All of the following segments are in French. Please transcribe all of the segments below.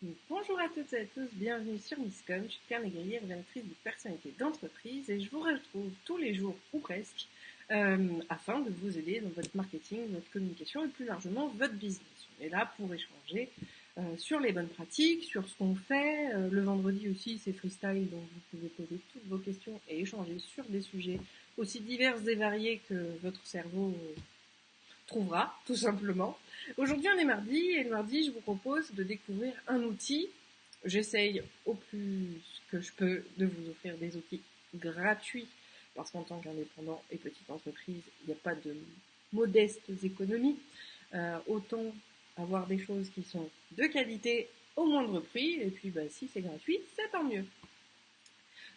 Donc, bonjour à toutes et à tous, bienvenue sur Misscom, je suis Claire Négrier, rédactrice de personnalité d'entreprise et je vous retrouve tous les jours ou presque afin de vous aider dans votre marketing, votre communication et plus largement votre business. On est là pour échanger sur les bonnes pratiques, sur ce qu'on fait. Le vendredi aussi c'est freestyle, donc vous pouvez poser toutes vos questions et échanger sur des sujets aussi divers et variés que votre cerveau trouvera, tout simplement. Aujourd'hui, on est mardi, et le mardi, je vous propose de découvrir un outil. J'essaye au plus que je peux de vous offrir des outils gratuits, parce qu'en tant qu'indépendant et petite entreprise, il n'y a pas de modestes économies. Autant avoir des choses qui sont de qualité au moindre prix, et puis si c'est gratuit, c'est tant mieux.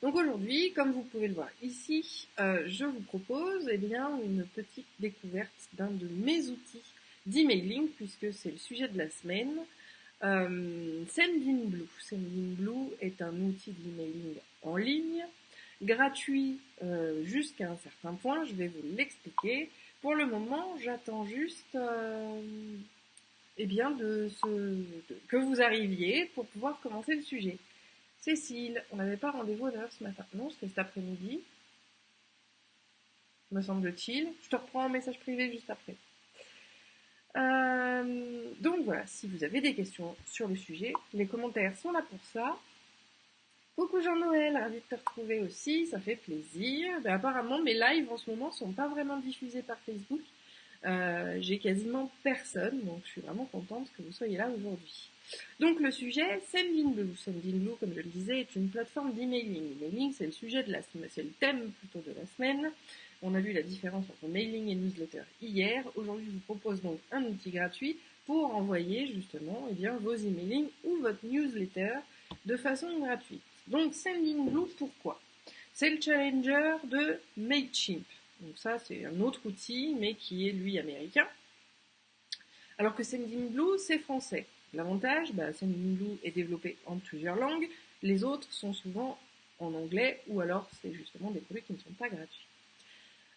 Donc aujourd'hui, comme vous pouvez le voir ici, je vous propose une petite découverte d'un de mes outils d'emailing, puisque c'est le sujet de la semaine. Sendinblue. Sendinblue est un outil d'emailing en ligne, gratuit jusqu'à un certain point, je vais vous l'expliquer. Pour le moment, j'attends juste que vous arriviez pour pouvoir commencer le sujet. Cécile, on n'avait pas rendez-vous d'ailleurs ce matin. Non, c'était cet après-midi, me semble-t-il. Je te reprends en message privé juste après. Donc voilà, si vous avez des questions sur le sujet, les commentaires sont là pour ça. Coucou Jean-Noël, ravi de te retrouver aussi, ça fait plaisir. Apparemment, mes lives en ce moment sont pas vraiment diffusés par Facebook. J'ai quasiment personne, donc je suis vraiment contente que vous soyez là aujourd'hui. Donc le sujet, Sendinblue. Sendinblue, comme je le disais, est une plateforme d'emailing. L'emailing, c'est le sujet de la semaine, c'est le thème plutôt de la semaine. On a vu la différence entre mailing et newsletter hier. Aujourd'hui, je vous propose donc un outil gratuit pour envoyer justement vos emailing ou votre newsletter de façon gratuite. Donc Sendinblue, pourquoi? C'est le challenger de Mailchimp. Donc ça, c'est un autre outil, mais qui est lui américain. Alors que Sendinblue, c'est français. L'avantage, Sendinblue est développé en plusieurs langues. Les autres sont souvent en anglais, ou alors c'est justement des produits qui ne sont pas gratuits.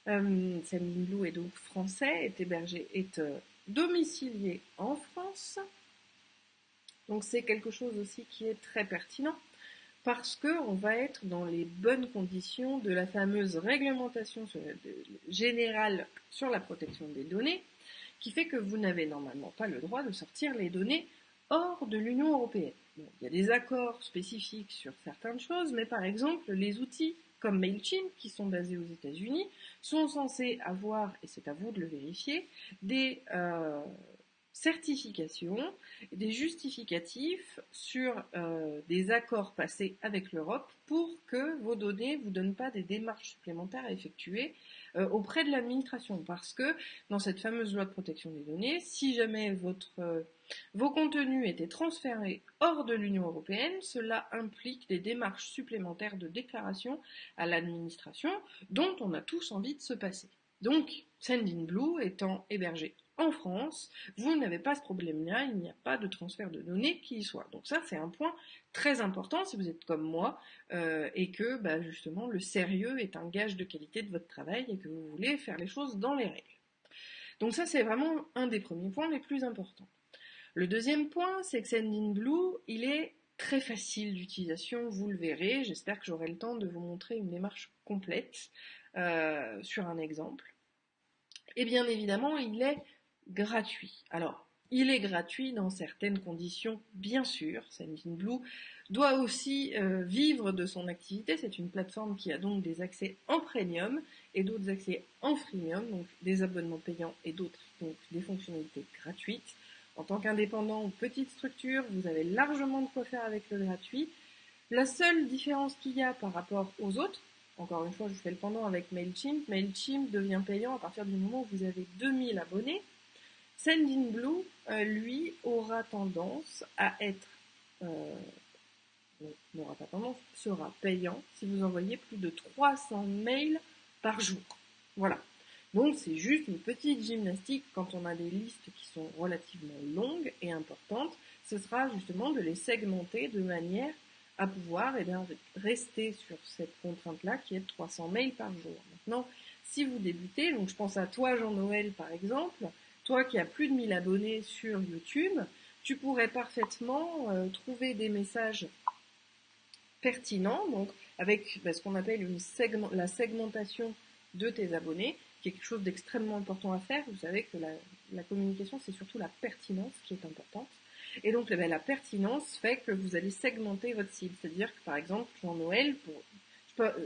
Sendinblue est donc français, est domicilié en France. Donc c'est quelque chose aussi qui est très pertinent parce qu'on va être dans les bonnes conditions de la fameuse réglementation générale sur la protection des données, qui fait que vous n'avez normalement pas le droit de sortir les données hors de l'Union européenne. Bon, il y a des accords spécifiques sur certaines choses, mais par exemple, les outils comme Mailchimp, qui sont basés aux États-Unis, sont censés avoir, et c'est à vous de le vérifier, des certifications, des justificatifs sur des accords passés avec l'Europe pour que vos données ne vous donnent pas des démarches supplémentaires à effectuer auprès de l'administration. Parce que dans cette fameuse loi de protection des données, si jamais vos contenus étaient transférés hors de l'Union européenne, cela implique des démarches supplémentaires de déclaration à l'administration dont on a tous envie de se passer. Donc, Sendinblue étant hébergé en France, vous n'avez pas ce problème-là, il n'y a pas de transfert de données qui y soit. Donc ça, c'est un point très important si vous êtes comme moi et que justement le sérieux est un gage de qualité de votre travail et que vous voulez faire les choses dans les règles. Donc ça, c'est vraiment un des premiers points les plus importants. Le deuxième point, c'est que Sendinblue, il est très facile d'utilisation, vous le verrez. J'espère que j'aurai le temps de vous montrer une démarche complète sur un exemple. Et bien évidemment, il est gratuit. Alors, il est gratuit dans certaines conditions, bien sûr. Sendinblue doit aussi vivre de son activité. C'est une plateforme qui a donc des accès en premium et d'autres accès en freemium, donc des abonnements payants et d'autres, donc des fonctionnalités gratuites. En tant qu'indépendant ou petite structure, vous avez largement de quoi faire avec le gratuit. La seule différence qu'il y a par rapport aux autres, encore une fois, je vous fais le pendant avec Mailchimp. Mailchimp devient payant à partir du moment où vous avez 2000 abonnés. Sendinblue, lui, aura tendance à être, n'aura pas tendance, sera payant si vous envoyez plus de 300 mails par jour. Voilà. Donc c'est juste une petite gymnastique quand on a des listes qui sont relativement longues et importantes. Ce sera justement de les segmenter de manière à pouvoir rester sur cette contrainte-là qui est de 300 mails par jour. Maintenant, si vous débutez, donc je pense à toi Jean-Noël par exemple, toi qui as plus de 1000 abonnés sur YouTube, tu pourrais parfaitement trouver des messages pertinents, donc avec ce qu'on appelle la segmentation de tes abonnés, qui est quelque chose d'extrêmement important à faire. Vous savez que la communication, c'est surtout la pertinence qui est importante. Et donc la pertinence fait que vous allez segmenter votre cible. C'est-à-dire que par exemple, Jean-Noël,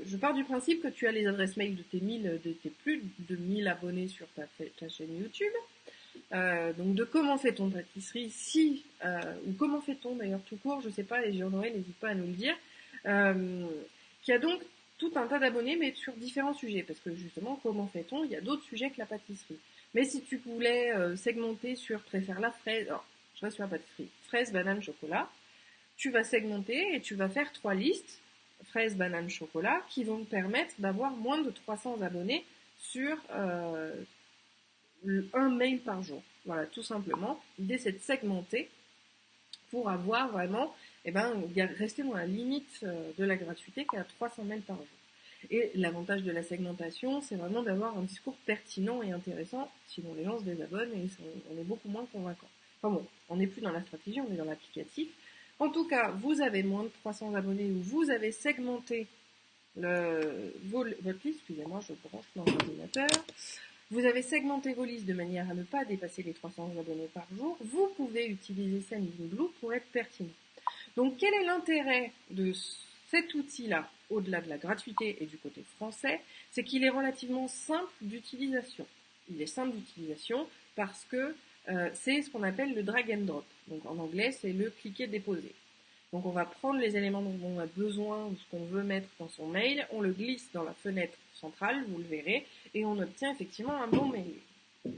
je pars du principe que tu as les adresses mail de tes plus de 1000 abonnés sur ta chaîne YouTube. Donc de comment fait-on pâtisserie, ou comment fait-on d'ailleurs tout court, je sais pas, les Jean-Noël, n'hésite pas à nous le dire, qui a donc tout un tas d'abonnés, mais sur différents sujets, parce que justement, comment fait-on, il y a d'autres sujets que la pâtisserie. Mais si tu voulais segmenter sur préfère la fraise, alors, je reste sur la pâtisserie, fraise, banane, chocolat, tu vas segmenter et tu vas faire 3 listes, fraise, banane, chocolat, qui vont te permettre d'avoir moins de 300 abonnés sur un mail par jour. Voilà, tout simplement. L'idée, c'est de segmenter pour avoir vraiment, rester dans la limite de la gratuité qui est à 300 mails par jour. Et l'avantage de la segmentation, c'est vraiment d'avoir un discours pertinent et intéressant, sinon les gens se désabonnent et on est beaucoup moins convaincant. Enfin bon, on n'est plus dans la stratégie, on est dans l'applicatif. En tout cas, vous avez moins de 300 abonnés ou vous avez segmenté votre liste, excusez-moi, je branche mon ordinateur. Vous avez segmenté vos listes de manière à ne pas dépasser les 300 abonnés par jour. Vous pouvez utiliser Sendinblue pour être pertinent. Donc, quel est l'intérêt de cet outil-là, au-delà de la gratuité et du côté français? C'est qu'il est relativement simple d'utilisation. Il est simple d'utilisation parce que c'est ce qu'on appelle le drag and drop. Donc, en anglais, c'est le cliquer-déposer. Donc on va prendre les éléments dont on a besoin ou ce qu'on veut mettre dans son mail, on le glisse dans la fenêtre centrale, vous le verrez, et on obtient effectivement un bon mail.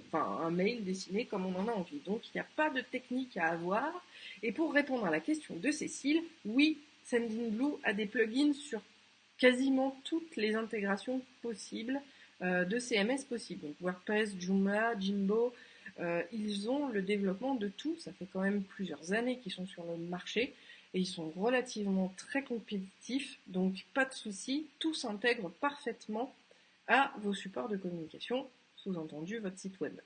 Enfin, un mail dessiné comme on en a envie. Donc il n'y a pas de technique à avoir. Et pour répondre à la question de Cécile, oui, Sendinblue a des plugins sur quasiment toutes les intégrations possibles de CMS possibles. Donc WordPress, Joomla, Jimbo, ils ont le développement de tout. Ça fait quand même plusieurs années qu'ils sont sur le marché et ils sont relativement très compétitifs. Donc pas de souci, tout s'intègre parfaitement à vos supports de communication, sous-entendu votre site web.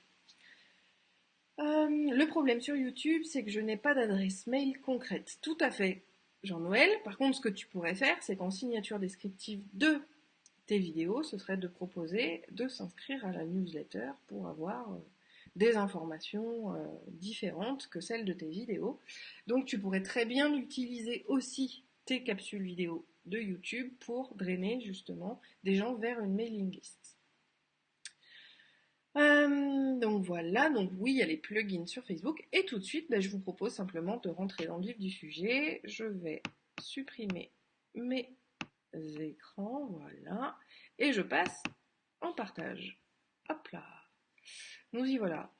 Le problème sur YouTube, c'est que je n'ai pas d'adresse mail concrète. Tout à fait, Jean-Noël. Par contre, ce que tu pourrais faire, c'est qu'en signature descriptive de tes vidéos, ce serait de proposer de s'inscrire à la newsletter pour avoir des informations différentes que celles de tes vidéos. Donc tu pourrais très bien utiliser aussi tes capsules vidéo de YouTube pour drainer justement des gens vers une mailing list. Donc voilà, donc oui, il y a les plugins sur Facebook. Et tout de suite, je vous propose simplement de rentrer dans le vif du sujet. Je vais supprimer mes écrans, voilà. Et je passe en partage. Hop là. Nous y voilà.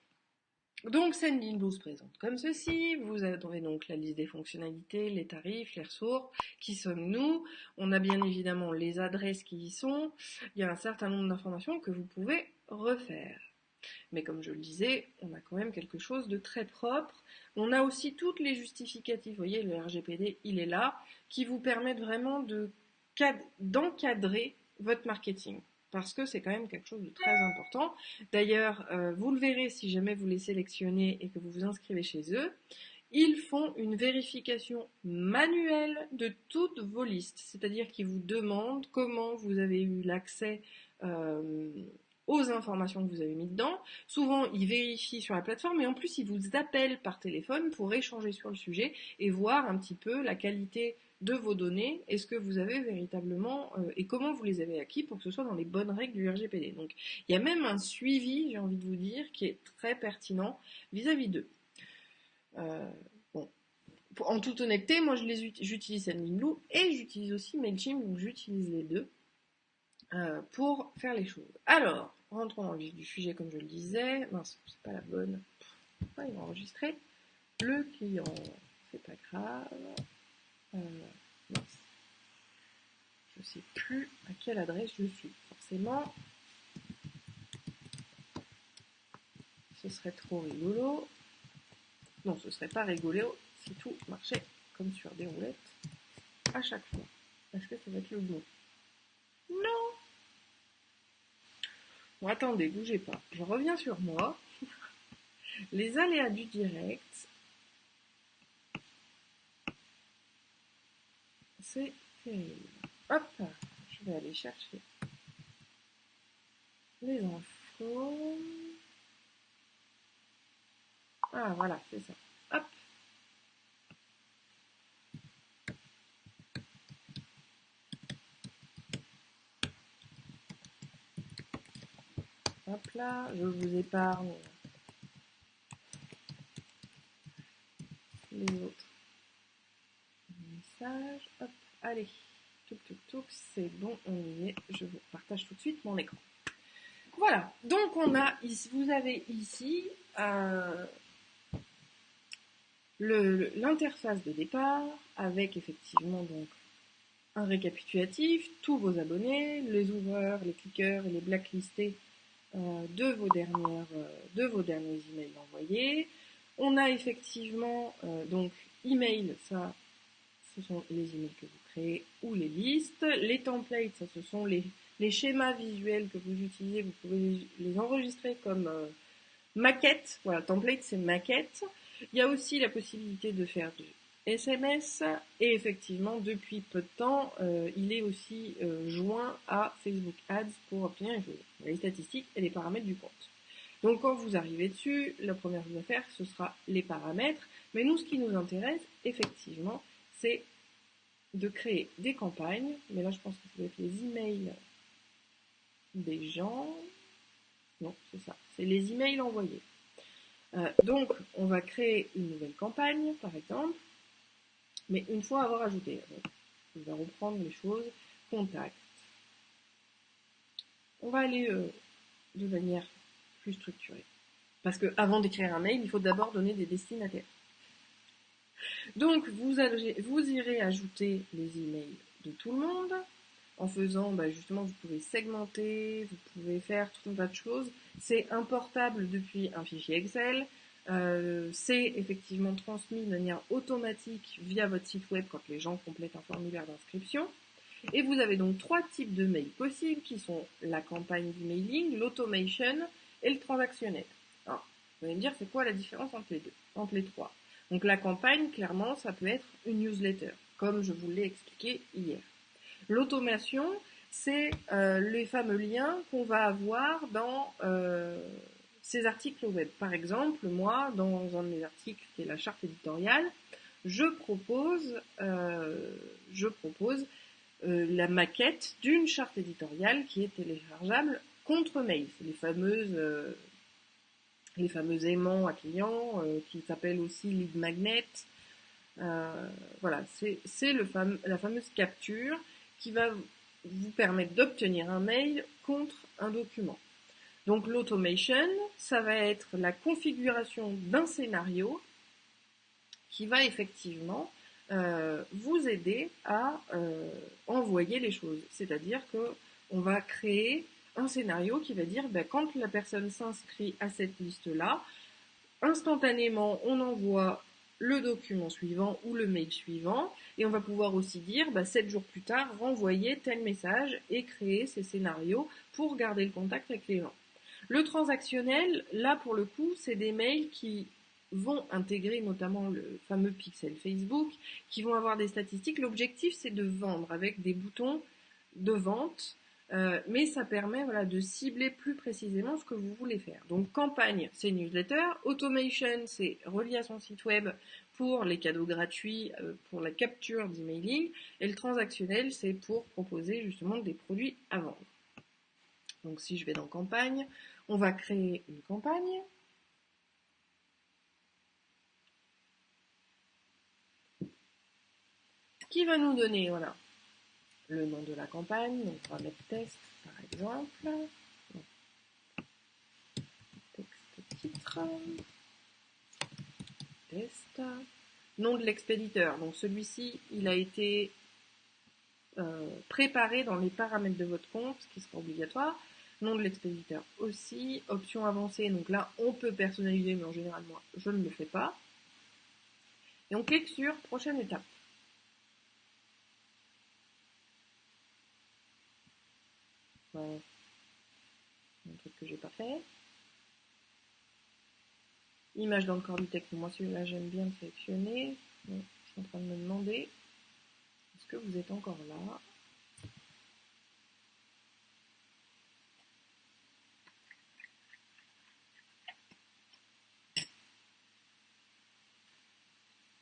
Donc Sendinblue se présente comme ceci. Vous avez donc la liste des fonctionnalités, les tarifs, les ressources. Qui sommes-nous? On a bien évidemment les adresses qui y sont. Il y a un certain nombre d'informations que vous pouvez refaire. Mais comme je le disais, on a quand même quelque chose de très propre. On a aussi toutes les justificatifs. Vous voyez, le RGPD, il est là, qui vous permettent vraiment d'encadrer votre marketing. Parce que c'est quand même quelque chose de très important. D'ailleurs, vous le verrez si jamais vous les sélectionnez et que vous vous inscrivez chez eux. Ils font une vérification manuelle de toutes vos listes. C'est-à-dire qu'ils vous demandent comment vous avez eu l'accès aux informations que vous avez mis dedans. Souvent, ils vérifient sur la plateforme, mais en plus, ils vous appellent par téléphone pour échanger sur le sujet et voir un petit peu la qualité de vos données, est-ce que vous avez véritablement, et comment vous les avez acquis pour que ce soit dans les bonnes règles du RGPD. Donc, il y a même un suivi, j'ai envie de vous dire, qui est très pertinent vis-à-vis d'eux. Bon. En toute honnêteté, moi, j'utilise Sendinblue et j'utilise aussi Mailchimp, donc j'utilise les deux pour faire les choses. Alors, rentrons dans le vif du sujet, comme je le disais. Mince, c'est pas la bonne. Pourquoi il va enregistrer le client? C'est pas grave. Mince. Je sais plus à quelle adresse je suis. Forcément, ce serait trop rigolo. Non, ce serait pas rigolo si tout marchait comme sur des roulettes à chaque fois. Est-ce que ça va être le bon? Non. Bon, attendez, bougez pas. Je reviens sur moi. Les aléas du direct. c'est terrible. Hop, je vais aller chercher les infos. Ah voilà, c'est ça. Hop. Hop là, je vous épargne les autres messages. Hop, allez. Touc, c'est bon, on y est. Je vous partage tout de suite mon écran. Voilà, donc vous avez ici l'interface de départ avec effectivement donc un récapitulatif, tous vos abonnés, les ouvreurs, les cliqueurs et les blacklistés de vos derniers emails envoyés. On a effectivement donc email, ça ce sont les emails que vous créez ou les listes. Les templates, ça ce sont les schémas visuels que vous utilisez, vous pouvez les enregistrer comme maquette. Voilà, template c'est maquette. Il y a aussi la possibilité de faire du SMS et effectivement depuis peu de temps il est aussi joint à Facebook Ads pour obtenir les statistiques et les paramètres du compte. Donc quand vous arrivez dessus, la première chose à faire ce sera les paramètres, mais nous ce qui nous intéresse effectivement c'est de créer des campagnes, mais là je pense que ça doit être les emails des gens, non c'est ça, c'est les emails envoyés. Donc on va créer une nouvelle campagne par exemple, mais une fois avoir ajouté, on va reprendre les choses, contact. On va aller de manière plus structurée. Parce que avant d'écrire un mail, il faut d'abord donner des destinataires. Donc vous irez ajouter les emails de tout le monde. En faisant, justement, vous pouvez segmenter, vous pouvez faire tout un tas de choses. C'est importable depuis un fichier Excel. C'est effectivement transmis de manière automatique via votre site web quand les gens complètent un formulaire d'inscription. Et vous avez donc 3 types de mails possibles qui sont la campagne d'emailing, l'automation et le transactionnel. Alors, vous allez me dire, c'est quoi la différence entre les deux, entre les trois? Donc la campagne, clairement, ça peut être une newsletter, comme je vous l'ai expliqué hier. L'automation, c'est les fameux liens qu'on va avoir dans ces articles web. Par exemple, moi, dans un de mes articles qui est la charte éditoriale, je propose la maquette d'une charte éditoriale qui est téléchargeable contre mail. C'est les fameux aimants à clients qui s'appellent aussi lead magnet. Voilà, c'est la fameuse capture qui va vous permettre d'obtenir un mail contre un document. Donc l'automation, ça va être la configuration d'un scénario qui va effectivement vous aider à envoyer les choses. C'est-à-dire que on va créer un scénario qui va dire quand la personne s'inscrit à cette liste-là, instantanément on envoie le document suivant ou le mail suivant et on va pouvoir aussi dire 7 jours plus tard renvoyer tel message et créer ces scénarios pour garder le contact avec les gens. Le transactionnel, là pour le coup, c'est des mails qui vont intégrer notamment le fameux pixel Facebook, qui vont avoir des statistiques. L'objectif, c'est de vendre avec des boutons de vente, mais ça permet de cibler plus précisément ce que vous voulez faire. Donc campagne, c'est newsletter. Automation, c'est relié à son site web pour les cadeaux gratuits, pour la capture d'emailing. Et le transactionnel, c'est pour proposer justement des produits à vendre. Donc si je vais dans campagne, on va créer une campagne. Qui va nous donner le nom de la campagne. Donc on va mettre test par exemple. Texte titre. Test. Nom de l'expéditeur. Donc celui-ci, il a été préparé dans les paramètres de votre compte, ce qui sera obligatoire. Nom de l'expéditeur aussi. Option avancée. Donc là, on peut personnaliser, mais en général, moi, je ne le fais pas. Et on clique sur prochaine étape. Voilà. Un truc que j'ai pas fait. Image dans le corps du texte. Moi, celui-là, j'aime bien le sélectionner. Bon, je suis en train de me demander. Est-ce que vous êtes encore là?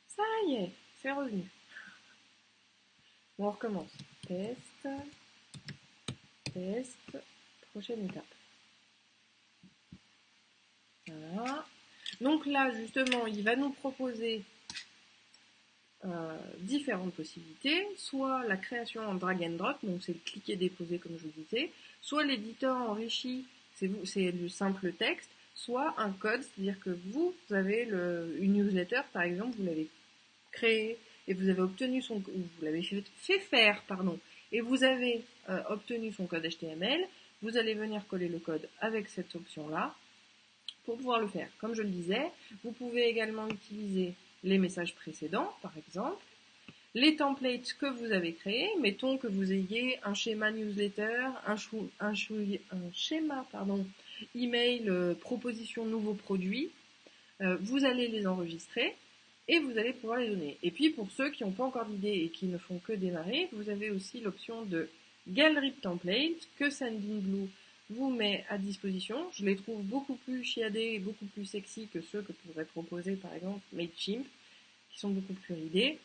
Ça y est, c'est revenu. Bon, on recommence. Test, test, prochaine étape. Voilà. Donc là, justement, il va nous proposer différentes possibilités, soit la création en drag and drop, donc c'est le cliquer déposer comme je vous disais, soit l'éditeur enrichi, c'est du simple texte, soit un code, c'est-à-dire que vous avez une newsletter par exemple, vous l'avez créée et vous avez obtenu vous l'avez fait faire, pardon, et vous avez obtenu son code HTML, vous allez venir coller le code avec cette option-là pour pouvoir le faire. Comme je le disais, vous pouvez également utiliser les messages précédents, par exemple, les templates que vous avez créés, mettons que vous ayez un schéma newsletter, un schéma email, proposition nouveaux produits, vous allez les enregistrer et vous allez pouvoir les donner. Et puis pour ceux qui n'ont pas encore d'idée et qui ne font que démarrer, vous avez aussi l'option de galerie de templates que Sendinblue vous met à disposition. Je les trouve beaucoup plus chiadés et beaucoup plus sexy que ceux que pourrait proposer par exemple Mailchimp, qui sont beaucoup plus ridés.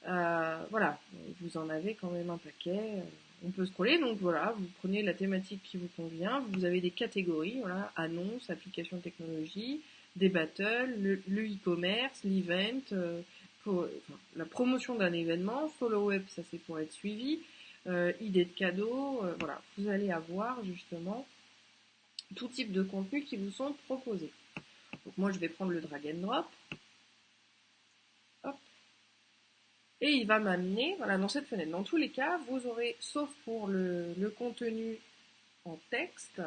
Voilà, vous en avez quand même un paquet. On peut scroller, donc voilà, vous prenez la thématique qui vous convient. Vous avez des catégories, voilà, annonces, applications technologie, des battles, le e-commerce, l'event, la promotion d'un événement, follow-up, ça c'est pour être suivi, idées de cadeaux, voilà, vous allez avoir justement tout type de contenus qui vous sont proposés. Donc moi je vais prendre le drag and drop. Hop. Et il va m'amener, voilà, dans cette fenêtre. Dans tous les cas, vous aurez, sauf pour le contenu en texte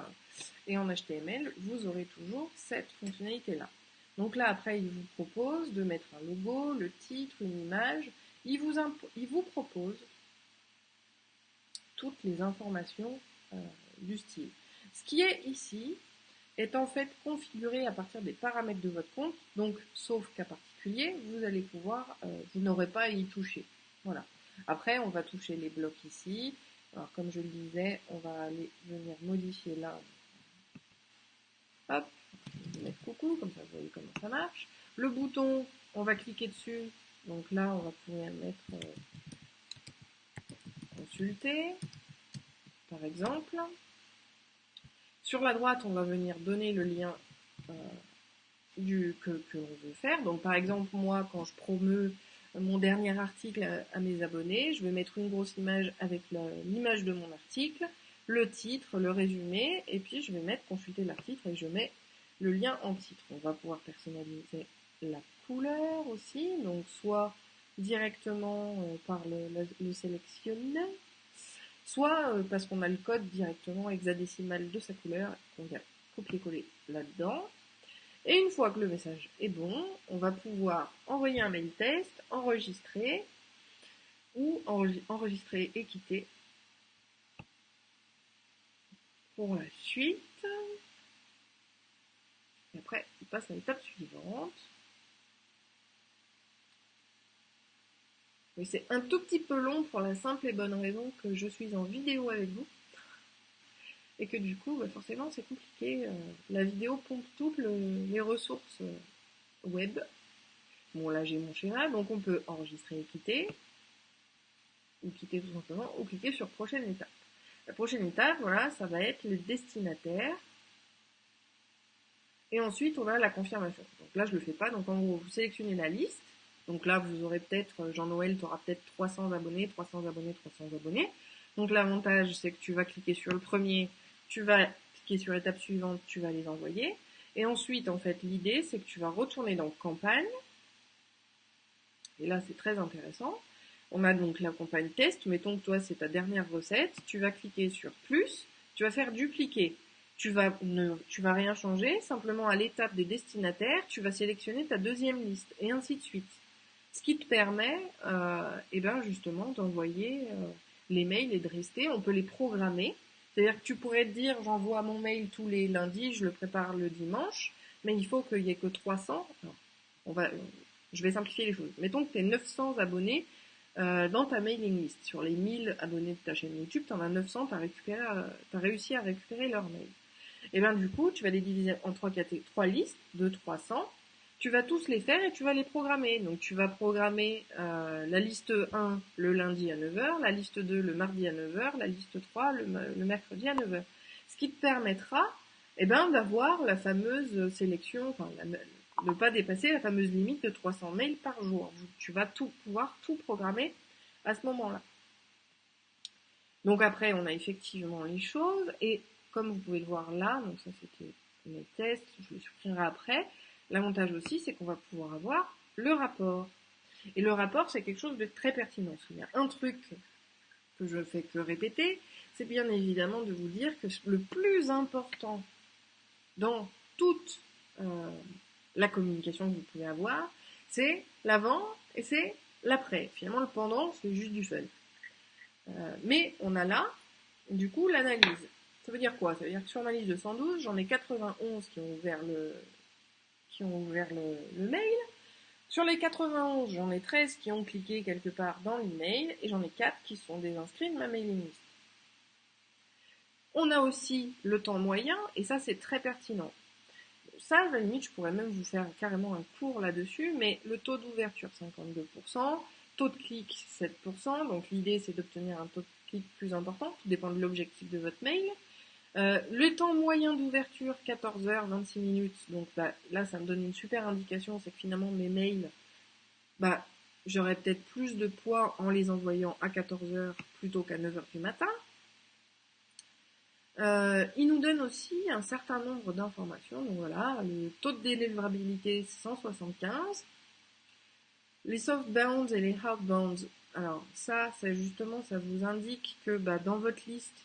et en HTML, vous aurez toujours cette fonctionnalité-là. Donc là, après, il vous propose de mettre un logo, le titre, une image. Il vous propose toutes les informations du style. Ce qui est ici est en fait configuré à partir des paramètres de votre compte, donc sauf cas particulier, vous allez pouvoir, vous n'aurez pas à y toucher. Voilà. Après, on va toucher les blocs ici. Alors comme je le disais, on va aller venir modifier là. Hop, je vais mettre coucou, comme ça vous voyez comment ça marche. Le bouton, on va cliquer dessus. Donc là, on va pouvoir mettre consulter, par exemple. Sur la droite, on va venir donner le lien que l'on veut faire. Donc par exemple, moi, quand je promeus mon dernier article à mes abonnés, je vais mettre une grosse image avec l'image de mon article, le titre, le résumé, et puis je vais mettre consulter l'article et je mets le lien en titre. On va pouvoir personnaliser la couleur aussi, donc soit directement par le sélectionneur, soit parce qu'on a le code directement hexadécimal de sa couleur qu'on vient copier-coller là-dedans. Et une fois que le message est bon, on va pouvoir envoyer un mail test, enregistrer ou enregistrer et quitter pour la suite. Et après, il passe à l'étape suivante. Mais c'est un tout petit peu long pour la simple et bonne raison que je suis en vidéo avec vous. Et que du coup, forcément, c'est compliqué. La vidéo pompe toutes les ressources web. Bon, là, j'ai mon schéma, donc on peut enregistrer et quitter. Ou quitter tout simplement, ou cliquer sur prochaine étape. La prochaine étape, voilà, ça va être le destinataire. Et ensuite, on a la confirmation. Donc là, je le fais pas. Donc en gros, vous sélectionnez la liste. Donc là, vous aurez peut-être, Jean-Noël, tu auras peut-être 300 abonnés, 300 abonnés, 300 abonnés. Donc l'avantage, c'est que tu vas cliquer sur le premier, tu vas cliquer sur l'étape suivante, tu vas les envoyer. Et ensuite, en fait, l'idée, c'est que tu vas retourner dans campagne. Et là, c'est très intéressant. On a donc la campagne test. Mettons que toi, c'est ta dernière recette. Tu vas cliquer sur plus. Tu vas faire dupliquer. Tu vas rien changer. Simplement, à l'étape des destinataires, tu vas sélectionner ta deuxième liste et ainsi de suite. Ce qui te permet, justement, d'envoyer les mails et de rester. On peut les programmer. C'est-à-dire que tu pourrais te dire, j'envoie mon mail tous les lundis, je le prépare le dimanche, mais il faut qu'il y ait que 300. Alors, je vais simplifier les choses. Mettons que tu aies 900 abonnés dans ta mailing list. Sur les 1000 abonnés de ta chaîne YouTube, tu en as 900, tu as réussi à récupérer leur mail. Et bien du coup, tu vas les diviser en trois listes de 300. Tu vas tous les faire et tu vas les programmer. Donc tu vas programmer la liste 1 le lundi à 9h, la liste 2 le mardi à 9h, la liste 3 le mercredi à 9h. Ce qui te permettra d'avoir la fameuse sélection, enfin ne pas dépasser la fameuse limite de 300 mails par jour. Tu vas pouvoir tout programmer à ce moment-là. Donc après, on a effectivement les choses, et comme vous pouvez le voir là, donc ça c'était mes tests, je le supprimerai après. L'avantage aussi, c'est qu'on va pouvoir avoir le rapport. Et le rapport, c'est quelque chose de très pertinent. Il y a un truc que je fais que répéter, c'est bien évidemment de vous dire que le plus important dans toute la communication que vous pouvez avoir, c'est l'avant et c'est l'après. Finalement, le pendant, c'est juste du fun. Mais on a là, du coup, l'analyse. Ça veut dire quoi? Ça veut dire que sur ma liste de 112, j'en ai 91 qui ont ouvert le mail. Sur les 91, j'en ai 13 qui ont cliqué quelque part dans l'email et j'en ai 4 qui sont désinscrits de ma mailing list. On a aussi le temps moyen et ça c'est très pertinent. Ça, à la limite, je pourrais même vous faire carrément un cours là-dessus, mais le taux d'ouverture 52%, taux de clic 7%, donc l'idée c'est d'obtenir un taux de clic plus important, tout dépend de l'objectif de votre mail. Le temps moyen d'ouverture 14h, 26 minutes, donc là ça me donne une super indication, c'est que finalement mes mails, j'aurais peut-être plus de poids en les envoyant à 14h plutôt qu'à 9h du matin. Il nous donne aussi un certain nombre d'informations. Donc voilà, le taux de délivrabilité 175. Les softbounds et les hardbounds. Alors ça justement, ça vous indique que dans votre liste,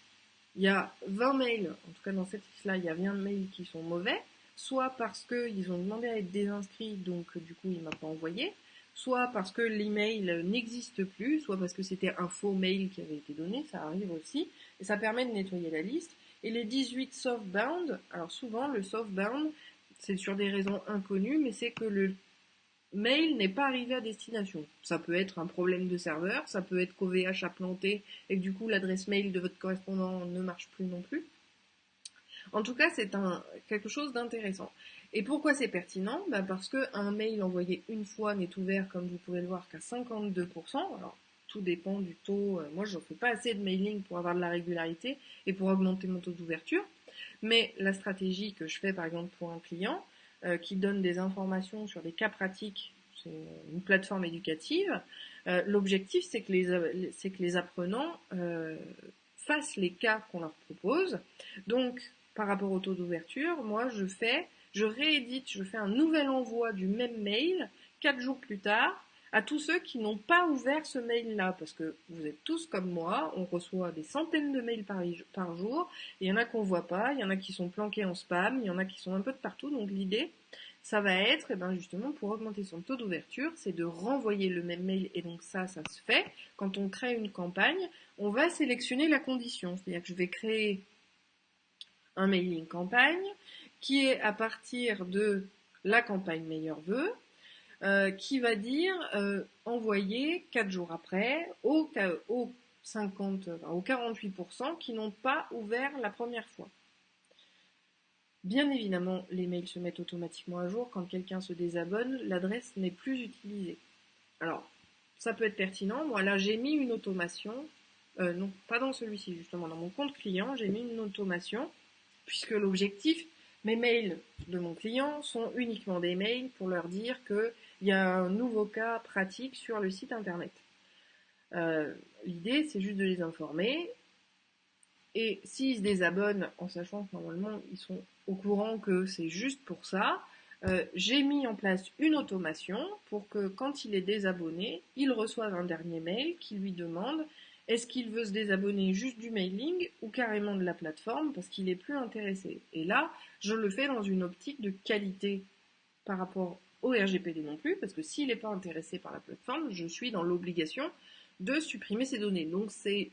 il y a 20 mails, en tout cas dans cette liste-là, il y a 20 mails qui sont mauvais, soit parce qu'ils ont demandé à être désinscrits, donc du coup il m'a pas envoyé, soit parce que l'email n'existe plus, soit parce que c'était un faux mail qui avait été donné, ça arrive aussi, et ça permet de nettoyer la liste. Et les 18 softbound, alors souvent le softbound, c'est sur des raisons inconnues, mais c'est que le mail n'est pas arrivé à destination. Ça peut être un problème de serveur, ça peut être qu'OVH a planté et que du coup l'adresse mail de votre correspondant ne marche plus non plus. En tout cas, c'est quelque chose d'intéressant. Et pourquoi c'est pertinent? Parce qu'un mail envoyé une fois n'est ouvert, comme vous pouvez le voir, qu'à 52%. Alors, tout dépend du taux. Moi, je ne fais pas assez de mailing pour avoir de la régularité et pour augmenter mon taux d'ouverture. Mais la stratégie que je fais, par exemple, pour un client, qui donne des informations sur des cas pratiques, c'est une plateforme éducative, l'objectif, c'est que les apprenants fassent les cas qu'on leur propose. Donc, par rapport au taux d'ouverture, moi je réédite, je fais un nouvel envoi du même mail 4 jours plus tard à tous ceux qui n'ont pas ouvert ce mail-là, parce que vous êtes tous comme moi, on reçoit des centaines de mails par jour, il y en a qu'on voit pas, il y en a qui sont planqués en spam, il y en a qui sont un peu de partout, donc l'idée, ça va être, justement, pour augmenter son taux d'ouverture, c'est de renvoyer le même mail, et donc ça se fait. Quand on crée une campagne, on va sélectionner la condition, c'est-à-dire que je vais créer un mailing campagne qui est à partir de la campagne meilleur vœu, qui va dire envoyer 4 jours après aux 48% qui n'ont pas ouvert la première fois. Bien évidemment, les mails se mettent automatiquement à jour. Quand quelqu'un se désabonne, l'adresse n'est plus utilisée. Alors, ça peut être pertinent. Moi, là, j'ai mis une automation. Non, pas dans celui-ci, justement. Dans mon compte client, j'ai mis une automation, puisque l'objectif, mes mails de mon client sont uniquement des mails pour leur dire qu'il y a un nouveau cas pratique sur le site internet. L'idée, c'est juste de les informer. Et s'ils se désabonnent, en sachant que normalement ils sont au courant que c'est juste pour ça, j'ai mis en place une automation pour que quand il est désabonné, il reçoive un dernier mail qui lui demande est-ce qu'il veut se désabonner juste du mailing ou carrément de la plateforme parce qu'il est plus intéressé. Et là, je le fais dans une optique de qualité par rapport au RGPD non plus, parce que s'il n'est pas intéressé par la plateforme, je suis dans l'obligation de supprimer ses données. Donc c'est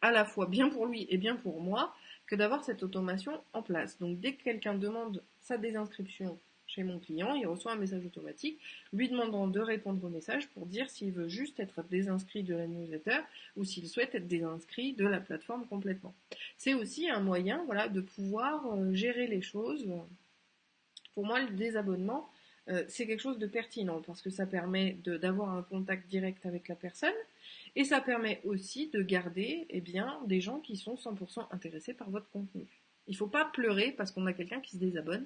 à la fois bien pour lui et bien pour moi que d'avoir cette automation en place. Donc dès que quelqu'un demande sa désinscription chez mon client, il reçoit un message automatique lui demandant de répondre au message pour dire s'il veut juste être désinscrit de la newsletter ou s'il souhaite être désinscrit de la plateforme complètement. C'est aussi un moyen, voilà, de pouvoir gérer les choses. Pour moi, le désabonnement, c'est quelque chose de pertinent parce que ça permet d'avoir un contact direct avec la personne et ça permet aussi de garder des gens qui sont 100% intéressés par votre contenu. Il ne faut pas pleurer parce qu'on a quelqu'un qui se désabonne.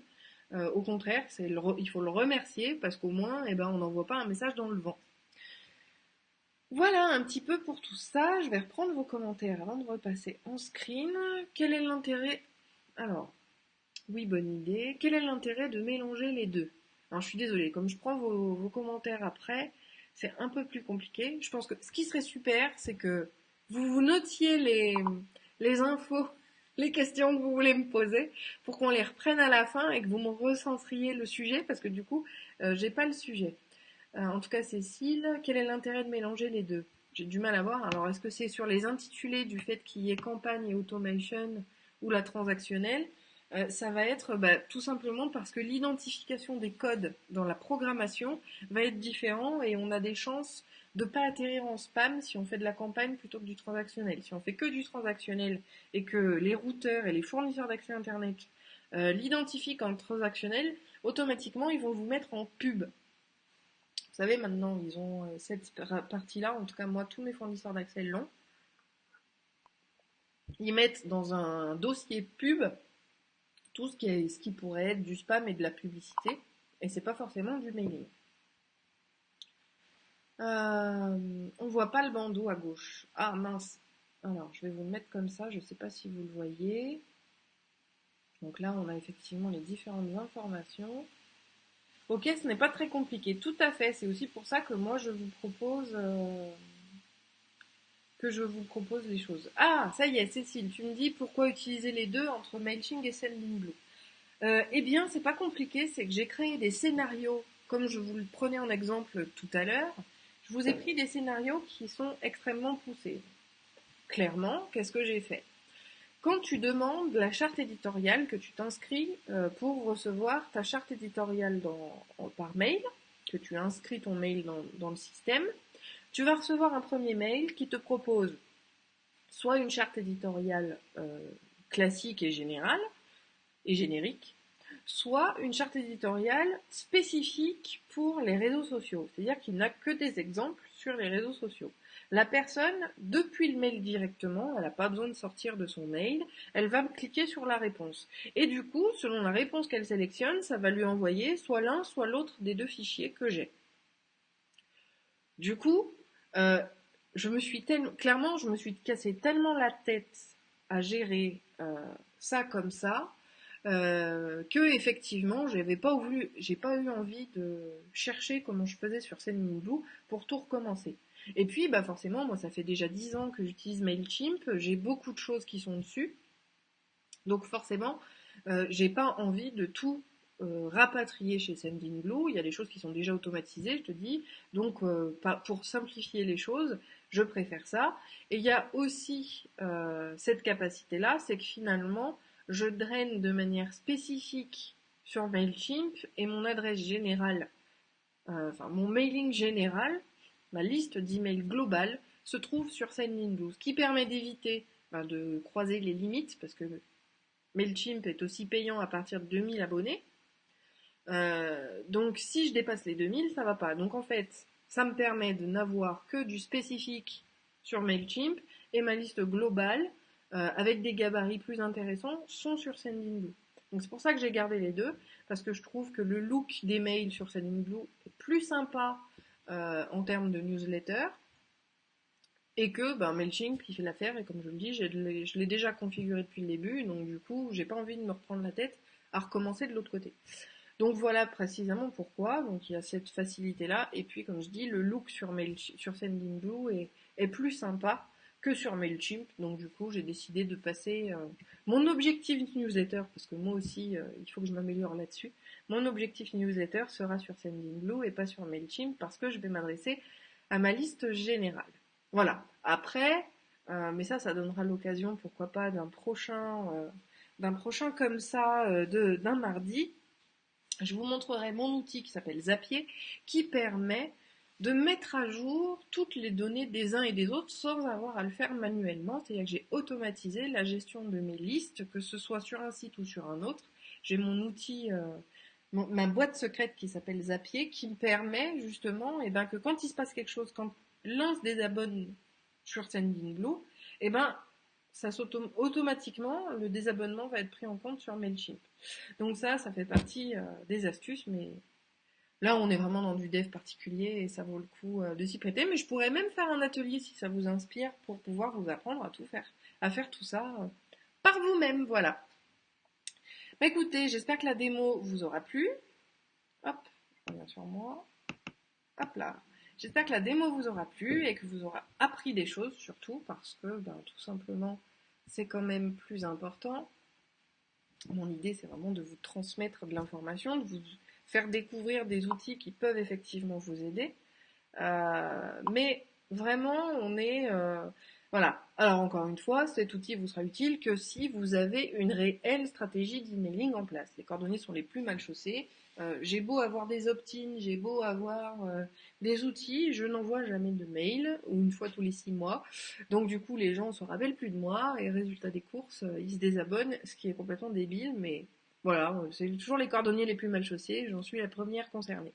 Au contraire, il faut le remercier parce qu'au moins, on n'envoie pas un message dans le vent. Voilà un petit peu pour tout ça. Je vais reprendre vos commentaires avant de repasser en screen. Quel est l'intérêt? Alors, oui, bonne idée. Quel est l'intérêt de mélanger les deux? Alors, je suis désolée, comme je prends vos commentaires après, c'est un peu plus compliqué. Je pense que ce qui serait super, c'est que vous notiez les infos, les questions que vous voulez me poser, pour qu'on les reprenne à la fin et que vous me recentriez le sujet, parce que du coup, j'ai pas le sujet. En tout cas, Cécile, quel est l'intérêt de mélanger les deux? J'ai du mal à voir. Alors, est-ce que c'est sur les intitulés du fait qu'il y ait campagne et automation ou la transactionnelle? Ça va être tout simplement parce que l'identification des codes dans la programmation va être différent et on a des chances de ne pas atterrir en spam si on fait de la campagne plutôt que du transactionnel. Si on fait que du transactionnel et que les routeurs et les fournisseurs d'accès Internet l'identifient comme transactionnel, automatiquement ils vont vous mettre en pub. Vous savez, maintenant, ils ont cette partie-là. En tout cas, moi, tous mes fournisseurs d'accès l'ont. Ils mettent dans un dossier pub tout ce qui pourrait être du spam et de la publicité. Et c'est pas forcément du mailing. On voit pas le bandeau à gauche. Ah mince. Alors, je vais vous le mettre comme ça. Je sais pas si vous le voyez. Donc là, on a effectivement les différentes informations. Ok, ce n'est pas très compliqué. Tout à fait. C'est aussi pour ça que moi, je vous propose les choses. Ah, ça y est, Cécile, tu me dis pourquoi utiliser les deux entre MailChimp et Sendinblue. Eh bien, c'est pas compliqué, c'est que j'ai créé des scénarios, comme je vous le prenais en exemple tout à l'heure. Je vous ai pris des scénarios qui sont extrêmement poussés. Clairement, qu'est-ce que j'ai fait? Quand tu demandes la charte éditoriale, que tu t'inscris pour recevoir ta charte éditoriale par mail, que tu inscris ton mail dans le système, tu vas recevoir un premier mail qui te propose soit une charte éditoriale classique et générale et générique, soit une charte éditoriale spécifique pour les réseaux sociaux, c'est-à-dire qu'il n'a que des exemples sur les réseaux sociaux. La personne, depuis le mail directement, elle n'a pas besoin de sortir de son mail, elle va cliquer sur la réponse. Et du coup, selon la réponse qu'elle sélectionne, ça va lui envoyer soit l'un, soit l'autre des deux fichiers que j'ai. Du coup, je me suis cassé tellement la tête à gérer ça comme ça que effectivement, j'ai pas eu envie de chercher comment je faisais sur Sendinblue pour tout recommencer. Et puis, forcément, moi, ça fait déjà 10 ans que j'utilise Mailchimp, j'ai beaucoup de choses qui sont dessus, donc forcément, j'ai pas envie de tout rapatrier chez Sendinblue. Il y a des choses qui sont déjà automatisées, je te dis. Donc, pour simplifier les choses, je préfère ça. Et il y a aussi cette capacité-là, c'est que finalement, je draine de manière spécifique sur Mailchimp et mon adresse générale, mon mailing général, ma liste d'emails globale, se trouve sur Sendinblue, ce qui permet d'éviter de croiser les limites, parce que Mailchimp est aussi payant à partir de 2000 abonnés. Donc si je dépasse les 2000, ça va pas. Donc en fait, ça me permet de n'avoir que du spécifique sur Mailchimp et ma liste globale, avec des gabarits plus intéressants, sont sur Sendinblue. Donc c'est pour ça que j'ai gardé les deux, parce que je trouve que le look des mails sur Sendinblue est plus sympa en termes de newsletter. Et que Mailchimp il fait l'affaire, et comme je le dis, je l'ai déjà configuré depuis le début, donc du coup j'ai pas envie de me reprendre la tête à recommencer de l'autre côté. Donc voilà précisément pourquoi, donc il y a cette facilité là, et puis comme je dis, le look sur Sendinblue est plus sympa que sur Mailchimp, donc du coup j'ai décidé de passer mon objectif newsletter, parce que moi aussi il faut que je m'améliore là-dessus, mon objectif newsletter sera sur Sendinblue et pas sur Mailchimp, parce que je vais m'adresser à ma liste générale. Voilà. Après, mais ça donnera l'occasion, pourquoi pas, d'un prochain comme ça, d'un mardi. je vous montrerai mon outil qui s'appelle Zapier, qui permet de mettre à jour toutes les données des uns et des autres sans avoir à le faire manuellement. C'est-à-dire que j'ai automatisé la gestion de mes listes, que ce soit sur un site ou sur un autre. J'ai mon outil, ma boîte secrète qui s'appelle Zapier, qui me permet justement que quand il se passe quelque chose, quand l'un se désabonne sur Sendinblue, eh ben, automatiquement, le désabonnement va être pris en compte sur Mailchimp. Donc ça fait partie des astuces, mais là on est vraiment dans du dev particulier et ça vaut le coup de s'y prêter. Mais je pourrais même faire un atelier si ça vous inspire pour pouvoir vous apprendre à tout faire, à faire tout ça par vous-même, voilà. Bah écoutez, j'espère que la démo vous aura plu. Hop, je reviens sur moi. Hop là. J'espère que la démo vous aura plu et que vous aurez appris des choses surtout parce que tout simplement c'est quand même plus important. Mon idée, c'est vraiment de vous transmettre de l'information, de vous faire découvrir des outils qui peuvent effectivement vous aider. Mais vraiment, on est... voilà. Alors encore une fois, cet outil vous sera utile que si vous avez une réelle stratégie d'emailing en place. Les coordonnées sont les plus mal chaussées. J'ai beau avoir des opt-in, j'ai beau avoir des outils, je n'envoie jamais de mail, ou une fois tous les 6 mois. Donc du coup, les gens ne se rappellent plus de moi, et résultat des courses, ils se désabonnent, ce qui est complètement débile, mais voilà, c'est toujours les cordonniers les plus mal chaussés, j'en suis la première concernée.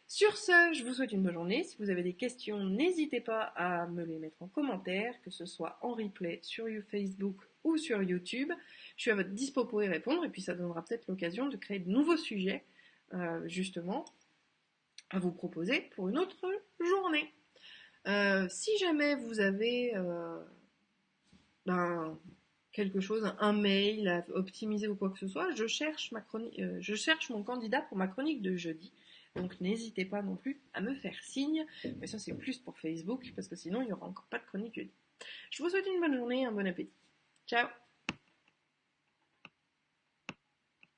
Sur ce, je vous souhaite une bonne journée. Si vous avez des questions, n'hésitez pas à me les mettre en commentaire, que ce soit en replay sur Facebook ou sur YouTube. Je suis à votre dispo pour y répondre et puis ça donnera peut-être l'occasion de créer de nouveaux sujets, justement, à vous proposer pour une autre journée. Si jamais vous avez quelque chose, un mail à optimiser ou quoi que ce soit, je cherche mon candidat pour ma chronique de jeudi. Donc n'hésitez pas non plus à me faire signe, mais ça c'est plus pour Facebook, parce que sinon il n'y aura encore pas de chronique jeudi. Je vous souhaite une bonne journée, un bon appétit. Ciao!